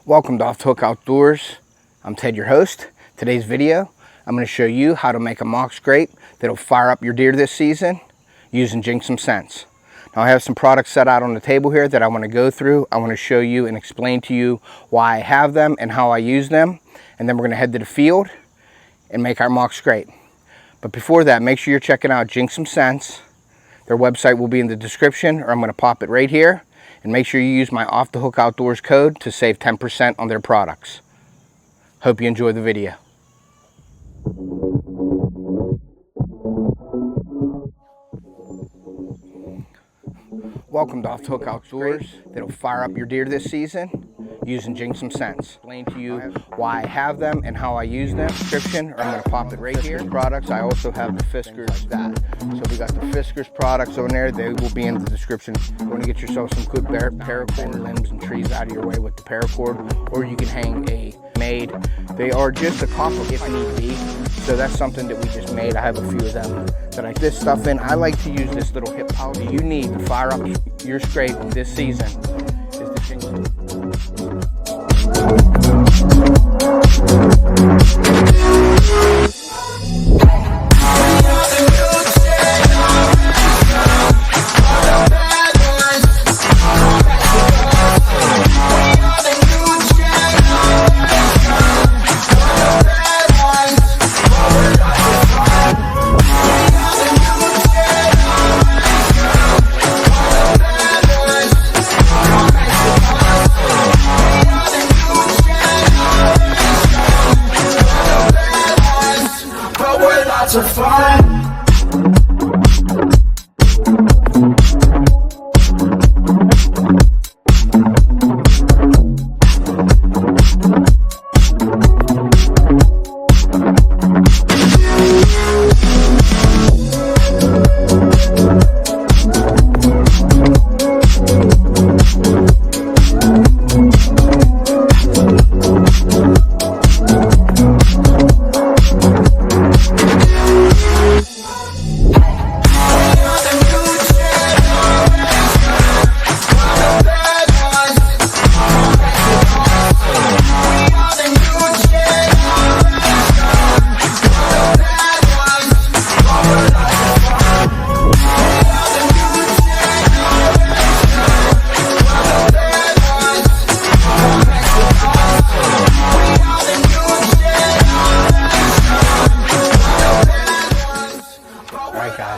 Welcome to Off the Hook Outdoors. I'm Ted, your host. Today's video, I'm going to show you how to make a mock scrape that'll fire up your deer this season using Jinx Some Sense. Now I have some products set out on the table here that I want to go through. I want to show you and explain to you why I have them and how I use them. And then we're going to head to the field and make our mock scrape. But before that, make sure you're checking out Jinx Some Sense. Their website will be in the description, or I'm going to pop it right here. And make sure you use my Off the Hook Outdoors code to save 10% on their products. Hope you enjoy the video. Welcome to Off the Hook Outdoors. That'll fire up your deer this season using Jinx Some Sense. Explain to you why I have them and how I use them. Description, or I'm going to pop it right here. Products. I also have the Fiskars that. So we got the Fiskars products on there. They will be in the description. You want to get yourself some good paracord, limbs and trees out of your way with the paracord, or you can hang a made. They are just a copper if need be. So that's something that we just made. I have a few of them that I this stuff in. I like to use this little hip powder you need to fire up your scrape this season. Is the Jinx.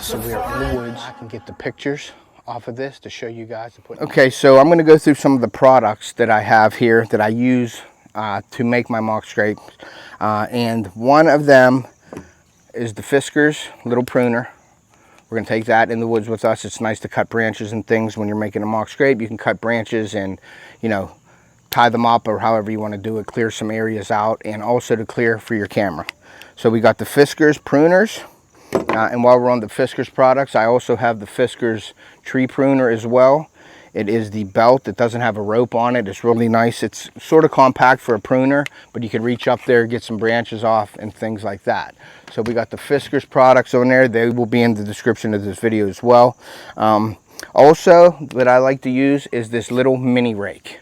So we are in the woods. I can get the pictures off of this to show you guys. Okay, so I'm going to go through some of the products that I have here that I use to make my mock scrapes. And one of them is the Fiskars little pruner. We're going to take that in the woods with us. It's nice to cut branches and things when you're making a mock scrape. You can cut branches and, you know, tie them up or however you want to do it. Clear some areas out, and also to clear for your camera. So we got the Fiskars pruners. And while we're on the Fiskars products, I also have the Fiskars tree pruner as well. It is the belt. It doesn't have a rope on it. It's really nice. It's sort of compact for a pruner, but you can reach up there, get some branches off and things like that. So we got the Fiskars products on there. They will be in the description of this video as well. Also, that I like to use is this little mini rake.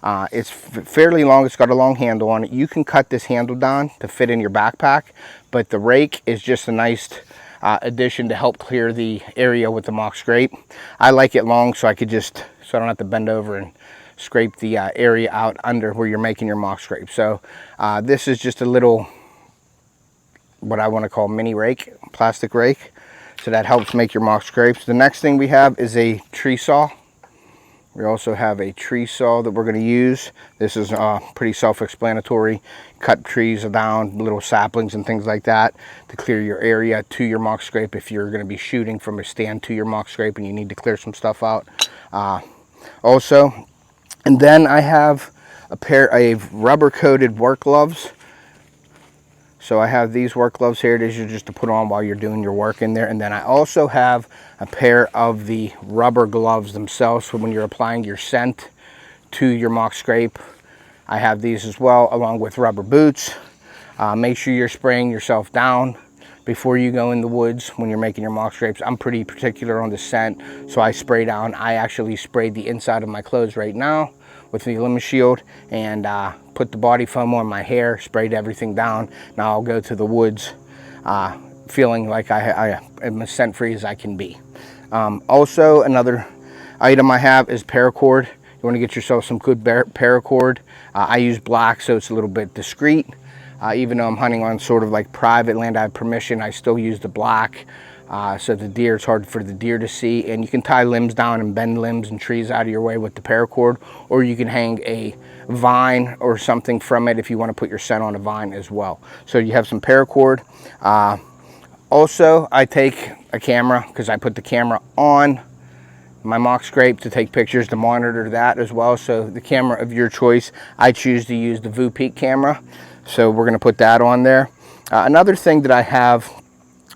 It's fairly long. It's got a long handle on it. You can cut this handle down to fit in your backpack, but the rake is just a nice addition to help clear the area with the mock scrape. I like it long so I don't have to bend over and scrape the area out under where you're making your mock scrape. So this is just a little, what I want to call mini rake, plastic rake. So that helps make your mock scrapes. The next thing we have is a tree saw. We also have a tree saw that we're going to use. This is pretty self-explanatory. Cut trees down, little saplings and things like that to clear your area to your mock scrape if you're going to be shooting from a stand to your mock scrape and you need to clear some stuff out. And then I have a pair of rubber-coated work gloves. So I have these work gloves here. These are just to put on while you're doing your work in there. And then I also have a pair of the rubber gloves themselves for when you're applying your scent to your mock scrape. I have these as well, along with rubber boots. Make sure you're spraying yourself down before you go in the woods when you're making your mock scrapes. I'm pretty particular on the scent, so I spray down. I actually sprayed the inside of my clothes right now with the aluminum shield and put the body foam on my hair, sprayed everything down. Now I'll go to the woods feeling like I am as scent free as I can be. Also, another item I have is paracord. You want to get yourself some good paracord. I use black so it's a little bit discreet. Even though I'm hunting on sort of like private land, I have permission, I still use the black. So the deer, it's hard for the deer to see, and you can tie limbs down and bend limbs and trees out of your way with the paracord, or you can hang a vine or something from it if you want to put your scent on a vine as well. So you have some paracord. Also, I take a camera because I put the camera on my mock scrape to take pictures to monitor that as well. So the camera of your choice, I choose to use the VU Peak camera. So we're going to put that on there. Another thing that I have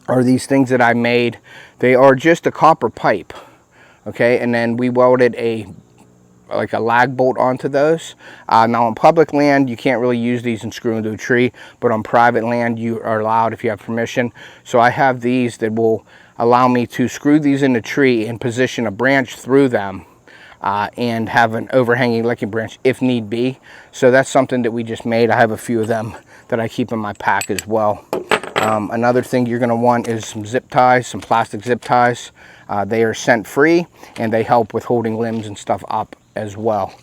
are these things that I made. They are just a copper pipe, okay, and then we welded like a lag bolt onto those. Now on public land you can't really use these and screw into a tree, but on private land you are allowed if you have permission. So I have these that will allow me to screw these in the tree and position a branch through them and have an overhanging licking branch if need be. So that's something that we just made. I have a few of them that I keep in my pack as well. Another thing you're going to want is some zip ties, some plastic zip ties. They are scent free and they help with holding limbs and stuff up as well.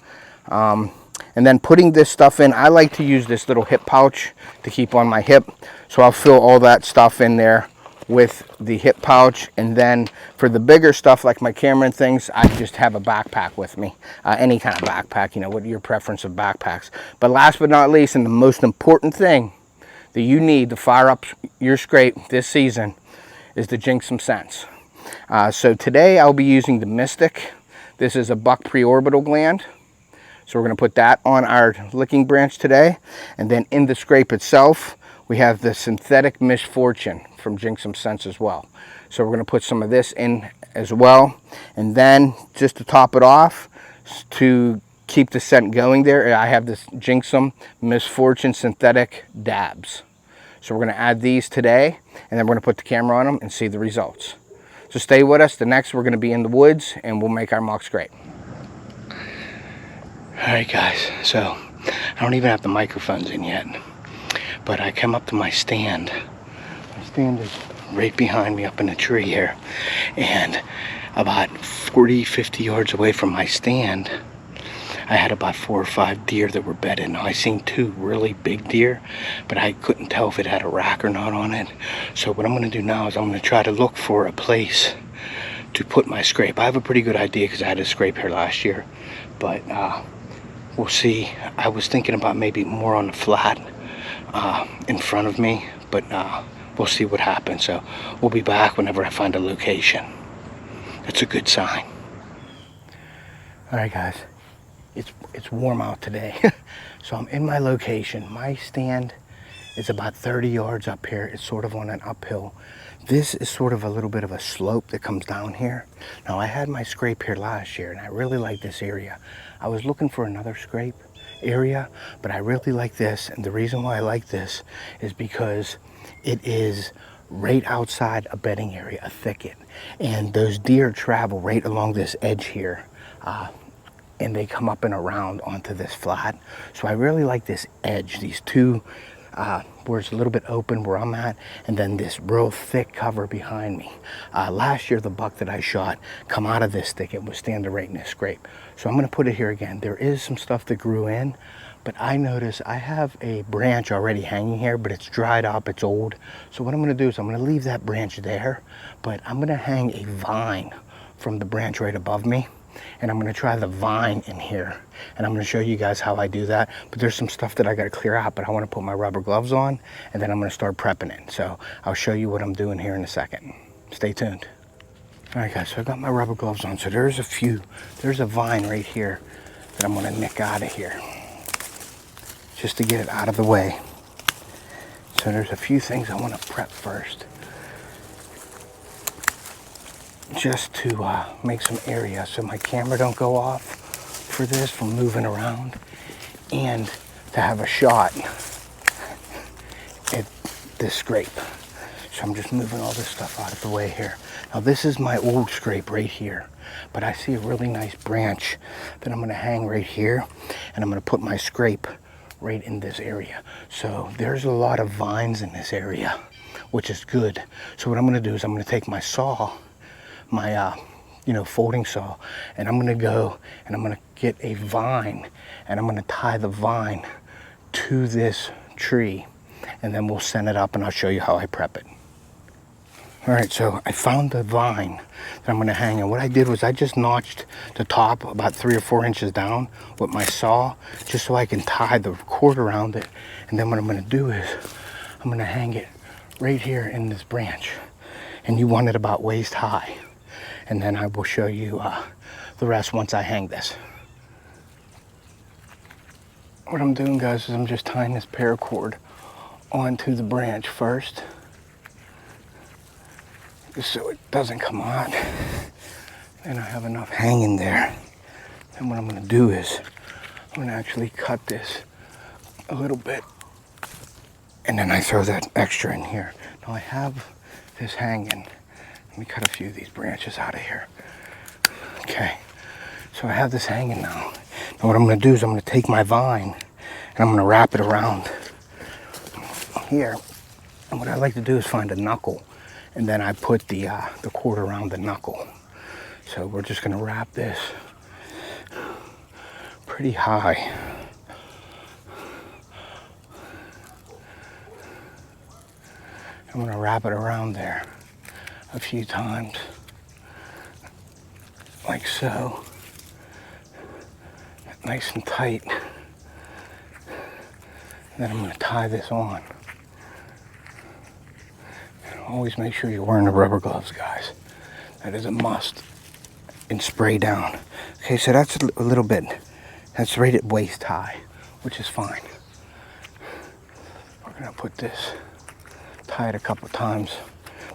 And then putting this stuff in, I like to use this little hip pouch to keep on my hip. So I'll fill all that stuff in there with the hip pouch, and then for the bigger stuff like my camera and things, I just have a backpack with me. Any kind of backpack, you know, what your preference of backpacks. But last but not least, and the most important thing that you need to fire up your scrape this season is to jinx some scents. So today I'll be using the Mystic. This is a buck preorbital gland. So we're going to put that on our licking branch today. And then in the scrape itself, we have the synthetic Misfortune from Jinx Some Scents as well. So we're going to put some of this in as well. And then just to top it off, to keep the scent going there, I have this Jinx Some Misfortune synthetic dabs. So we're going to add these today, and then we're going to put the camera on them and see the results. So stay with us. The next we're going to be in the woods and we'll make our mock scrape. Alright guys, so I don't even have the microphones in yet, but I come up to my stand. My stand is right behind me up in a tree here, and about 40-50 yards away from my stand I had about 4 or 5 deer that were bedded. Now I seen 2 really big deer, but I couldn't tell if it had a rack or not on it. So what I'm going to do now is I'm going to try to look for a place to put my scrape. I have a pretty good idea because I had a scrape here last year, but we'll see. I was thinking about maybe more on the flat in front of me, but we'll see what happens. So we'll be back whenever I find a location. That's a good sign. All right guys, it's warm out today. So I'm in my location. My stand is about 30 yards up here. It's sort of on an uphill. This is sort of a little bit of a slope that comes down here. Now I had my scrape here last year and I really like this area. I was looking for another scrape area, but I really like this, and the reason why I like this is because it is right outside a bedding area, a thicket, and those deer travel right along this edge here, and they come up and around onto this flat. So I really like this edge, these two where it's a little bit open where I'm at, and then this real thick cover behind me. Last year the buck that I shot come out of this thicket was standing right in this scrape. So I'm going to put it here again. There is some stuff that grew in, but I notice I have a branch already hanging here, but it's dried up, it's old. So what I'm going to do is I'm going to leave that branch there, but I'm going to hang a vine from the branch right above me, and I'm going to try the vine in here, and I'm going to show you guys how I do that. But there's some stuff that I got to clear out, but I want to put my rubber gloves on, and then I'm going to start prepping it. So I'll show you what I'm doing here in a second. Stay tuned. All right guys, so I got my rubber gloves on. So there's a vine right here that I'm going to nick out of here just to get it out of the way. So there's a few things I want to prep first, just to make some area so my camera don't go off for this from moving around, and to have a shot at this scrape. so I'm just moving all this stuff out of the way here. Now this is my old scrape right here, but I see a really nice branch that I'm gonna hang right here, and I'm gonna put my scrape right in this area. So there's a lot of vines in this area, which is good. So what I'm gonna do is I'm gonna take my saw, my folding saw, and I'm gonna go and I'm gonna get a vine, and I'm gonna tie the vine to this tree, and then we'll send it up and I'll show you how I prep it. All right, so I found the vine that I'm gonna hang, and what I did was I just notched the top about 3 or 4 inches down with my saw, just so I can tie the cord around it. And then what I'm gonna do is I'm gonna hang it right here in this branch, and you want it about waist high. And then I will show you the rest once I hang this. What I'm doing, guys, is I'm just tying this paracord onto the branch first, just so it doesn't come out. And I have enough hanging there. And what I'm gonna do is I'm gonna actually cut this a little bit, and then I throw that extra in here. Now I have this hanging. Let me cut a few of these branches out of here. Okay, so I have this hanging now. Now what I'm gonna do is I'm gonna take my vine and I'm gonna wrap it around here. And what I like to do is find a knuckle, and then I put the cord around the knuckle. So we're just gonna wrap this pretty high. I'm gonna wrap it around there a few times, like so, nice and tight. And then I'm gonna tie this on. And always make sure you're wearing the rubber gloves, guys. That is a must. And spray down. Okay, so that's a little bit, that's right at waist high, which is fine. We're gonna put this, tie it a couple times,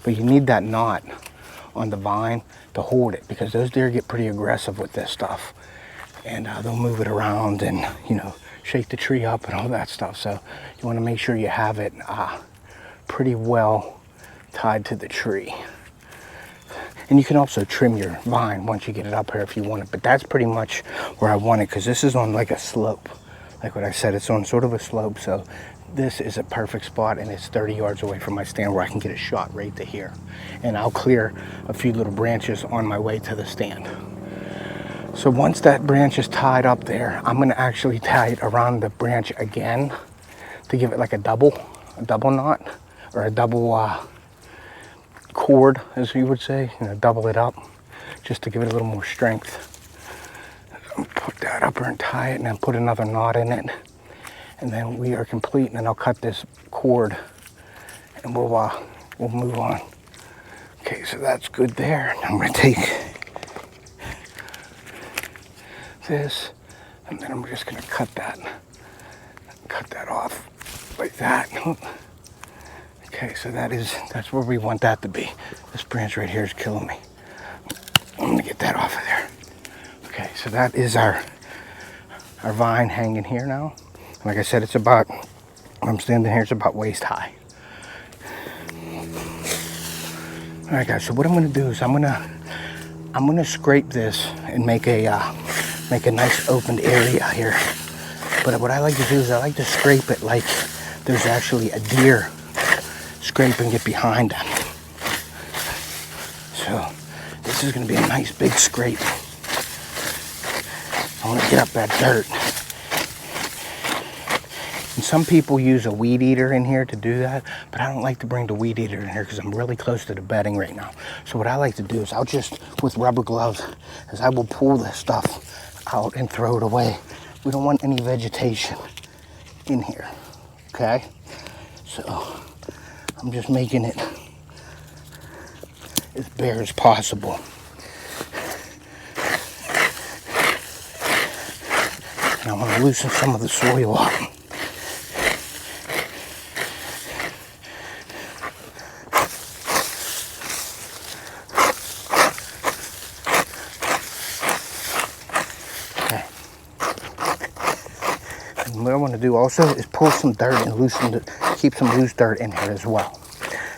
but you need that knot on the vine to hold it, because those deer get pretty aggressive with this stuff, and they'll move it around and shake the tree up and all that stuff. So you want to make sure you have it pretty well tied to the tree. And you can also trim your vine once you get it up here if you want it, but that's pretty much where I want it, because this is on like a slope. Like what I said, it's on sort of a slope, so this is a perfect spot, and it's 30 yards away from my stand where I can get a shot right to here. And I'll clear a few little branches on my way to the stand. So once that branch is tied up there, I'm gonna actually tie it around the branch again to give it like a double knot, or a double cord, as you would say, double it up, just to give it a little more strength. Put that up there and tie it, and then put another knot in it, and then we are complete. And then I'll cut this cord, and we'll move on. Okay, so that's good there. Now I'm gonna take this, and then I'm just gonna cut that off like that. Okay, so that's where we want that to be. This branch right here is killing me. I'm gonna get that off of there. Okay, so that is our vine hanging here now. Like I said, it's about, I'm standing here, it's about waist high. All right, guys, so what I'm gonna do is I'm gonna scrape this and make a nice opened area here. But what I like to do is I like to scrape it like there's actually a deer scraping it behind them. So this is gonna be a nice big scrape. I wanna get up that dirt. And some people use a weed eater in here to do that, but I don't like to bring the weed eater in here because I'm really close to the bedding right now. So what I like to do is I'll just, with rubber gloves, is I will pull this stuff out and throw it away. We don't want any vegetation in here, okay? So I'm just making it as bare as possible. And I want to loosen some of the soil up. What I want to do also is pull some dirt and keep some loose dirt in here as well.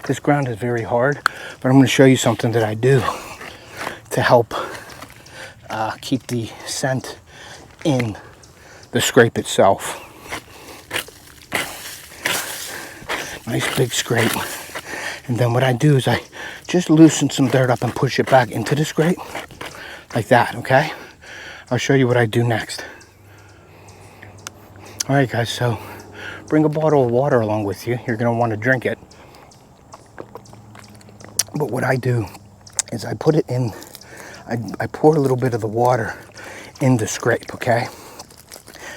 This ground is very hard, but I'm going to show you something that I do to help keep the scent in the scrape itself. Nice big scrape. And then what I do is I just loosen some dirt up and push it back into the scrape like that, okay? I'll show you what I do next. All right, guys, so bring a bottle of water along with you. You're gonna want to drink it. But what I do is I put it in, I pour a little bit of the water in the scrape, okay?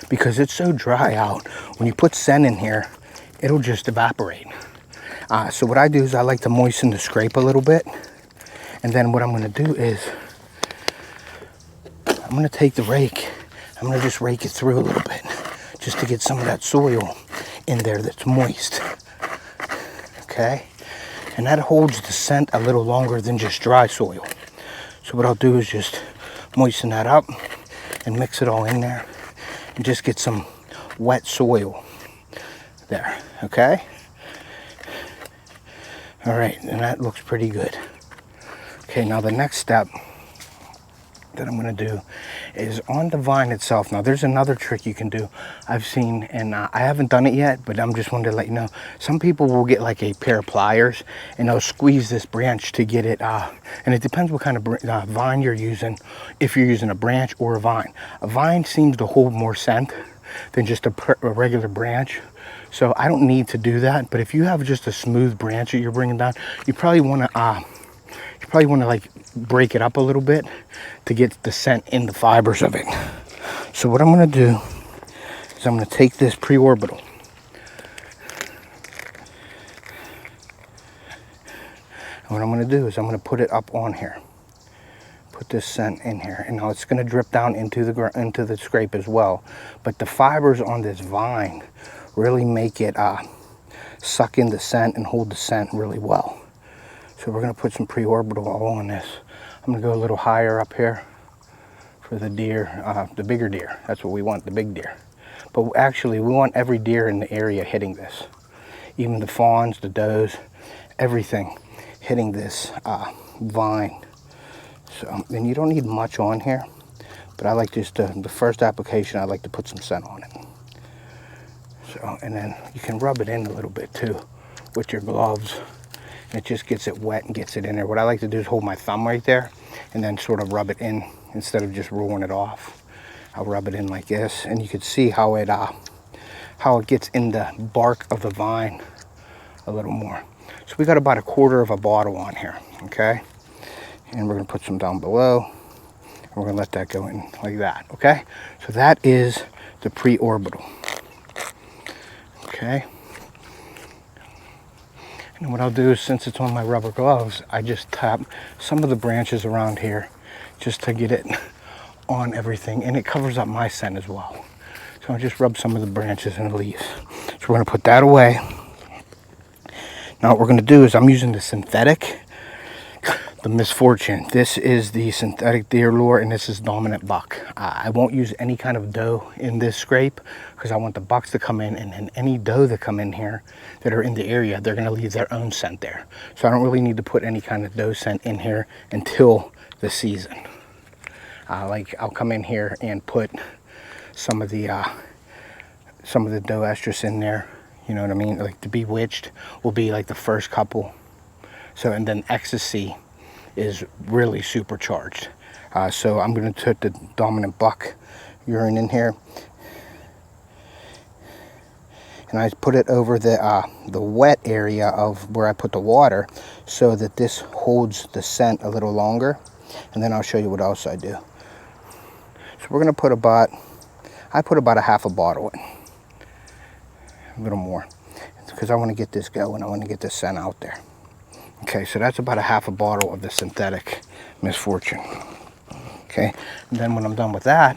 Because it's so dry out, when you put scent in here, it'll just evaporate. So what I do is I like to moisten the scrape a little bit. And then what I'm gonna do is, I'm gonna take the rake, I'm gonna just rake it through a little bit, just to get some of that soil in there that's moist, okay? And that holds the scent a little longer than just dry soil. So what I'll do is just moisten that up and mix it all in there and just get some wet soil there, okay? All right, and that looks pretty good. Okay, now the next step that I'm gonna do is on the vine itself. Now there's another trick you can do I've seen, and I haven't done it yet, but I'm just wanting to let you know. Some people will get like a pair of pliers and they'll squeeze this branch to get it, and it depends what kind of vine you're using, if you're using a branch or a vine. A vine seems to hold more scent than just a regular branch. So I don't need to do that, but if you have just a smooth branch that you're bringing down, you probably want to like break it up a little bit to get the scent in the fibers of it. So what I'm going to do is I'm going to take this pre-orbital. And what I'm going to do is I'm going to put it up on here. Put this scent in here, and now it's going to drip down into the scrape as well. But the fibers on this vine really make it suck in the scent and hold the scent really well. So we're going to put some pre-orbital all on this. I'm going to go a little higher up here for the deer, the bigger deer. That's what we want, the big deer. But actually, we want every deer in the area hitting this. Even the fawns, the does, everything hitting this vine. So, and you don't need much on here, but I like just the first application, I like to put some scent on it. So, and then you can rub it in a little bit too with your gloves. It just gets it wet and gets it in there. What I like to do is hold my thumb right there and then sort of rub it in instead of just rolling it off. I'll rub it in like this, and you can see how it gets in the bark of the vine a little more. So we got about 1/4 of a bottle on here, okay? And we're gonna put some down below. And we're gonna let that go in like that, okay? So that is the pre-orbital. Okay, and what I'll do is, since it's on my rubber gloves, I just tap some of the branches around here just to get it on everything, and it covers up my scent as well. So I'll just rub some of the branches and the leaves. So we're going to put that away. Now what we're going to do is, I'm using the synthetic, the Misfortune. This is the synthetic deer lure, and this is dominant buck. I won't use any kind of doe in this scrape because I want the bucks to come in, and then any doe that come in here that are in the area, they're going to leave their own scent there. So I don't really need to put any kind of doe scent in here until the season. Like I'll come in here and put some of the doe estrus in there. You know what I mean? Like the Bewitched will be like the first couple. So, and then Ecstasy is really supercharged. So I'm going to put the dominant buck urine in here, and I put it over the wet area of where I put the water, so that this holds the scent a little longer. And then I'll show you what else I do. So we're going to put I put about 1/2 bottle in, a little more, because I want to get this going. I want to get the scent out there. Okay, so that's about 1/2 bottle of the synthetic Misfortune. Okay, and then when I'm done with that,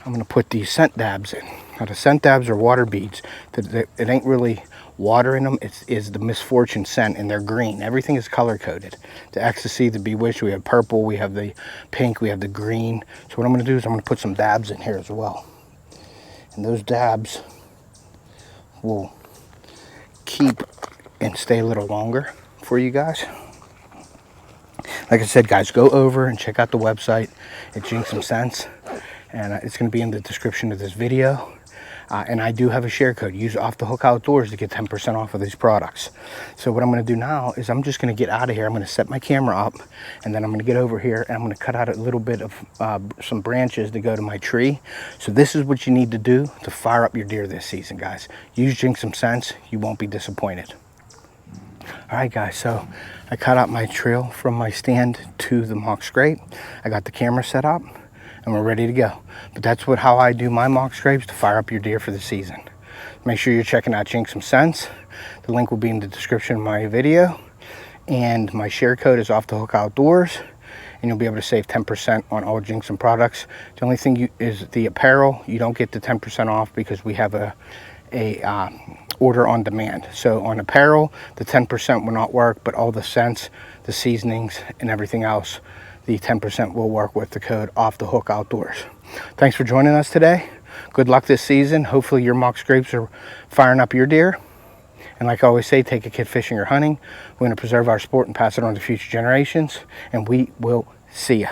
I'm going to put these scent dabs in. Now the scent dabs are water beads. It ain't really water in them. It's the Misfortune scent, and they're green. Everything is color coded. The Ecstasy, the Bewitched, we have purple, we have the pink, we have the green. So what I'm going to do is I'm going to put some dabs in here as well. And those dabs will keep and stay a little longer for you guys. Like I said, guys, go over and check out the website at Jinx Some Sense, and it's going to be in the description of this video. And I do have a share code. Use Off the Hook Outdoors to get 10% off of these products. So what I'm going to do now is I'm just going to get out of here. I'm going to set my camera up, and then I'm going to get over here and I'm going to cut out a little bit of some branches to go to my tree. So this is what you need to do to fire up your deer this season, guys. Use Jinx Some Sense. You won't be disappointed. All right, guys, so I cut out my trail from my stand to the mock scrape. I got the camera set up, and we're ready to go. But that's how I do my mock scrapes to fire up your deer for the season. Make sure you're checking out Jinx Some Sense. The link will be in the description of my video, and my share code is Off the Hook Outdoors, and you'll be able to save 10% on all Jinx Some products. The only thing is the apparel. You don't get the 10% off because we have a order on demand. So on apparel, the 10% will not work, but all the scents, the seasonings, and everything else, the 10% will work with the code Off the Hook Outdoors. Thanks for joining us today. Good luck this season. Hopefully your mock scrapes are firing up your deer. And like I always say, take a kid fishing or hunting. We're going to preserve our sport and pass it on to future generations. And we will see ya.